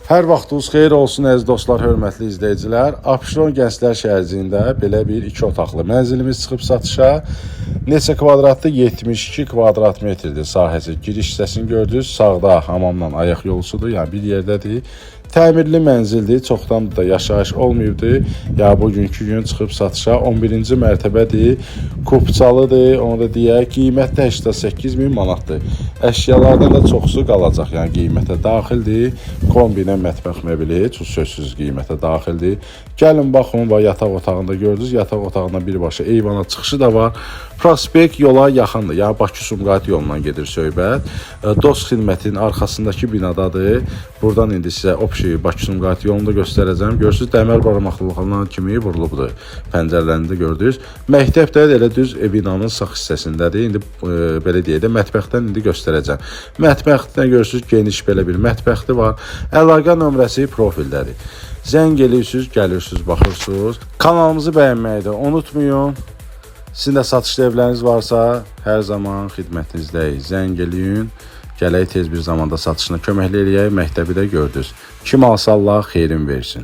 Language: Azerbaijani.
Hər vaxtınız xeyir olsun əziz dostlar, hörmətli izləyicilər. Abşeron Gənclər şəhərciyində belə bir 2 otaqlı mənzilimiz çıxıb satışa. Neçə kvadratdır? 72 kvadrat metrdir sahəsi. Giriş hissəsini gördünüz. Sağda hamamla ayaq yolusudur, yəni bir yerdədir. Təmirli mənzildir, çoxdan da yaşayış olmayıbdır. Ya bugünkü gün çıxıb satışa 11-ci mərtəbədir, kupçalıdır, onu da deyək, qiyməti 88.000 manatdır. Əşyalardan da çoxsu qalacaq, yəni qiymətə daxildir. Kombinə mətbəx məbili sözsüz qiymətə daxildir. Gəlin baxın, yataq otağında gördünüz, yataq otağından birbaşa eyvana çıxışı da var. Prospekt yola yaxındır, yəni Bakı-Sumqayıt yolundan gedir söhbət. Dost xidmətinin arxasındakı binadadır. Buradan indi sizə Bakı-Sumqayıt yolunu göstərəcəm. Görürsünüz, dəmir barmaqlıqlarından kimi vurulubdur. Pəncərələrində gördünüz. Məktəb də elə düz binanın sağ hissəsindədir. İndi belə deyək də mətbəxdən indi göstərəcəm. Mətbəxdən görürsünüz, geniş belə bir mətbəxti var. Əlaqə nömrəsi profildədir. Zəng eləyirsiniz, gəlirsiniz, baxırsınız. Kanalımızı bəyənməyi də unutmayın. Sizin də satışlı evləriniz varsa, hər zaman xidmətinizdəyik. Zəng eləyin. Gələk tez bir zamanda satışına köməkli eləyək. Məktəbi də gördünüz. Kim alsa Allah xeyrin versin.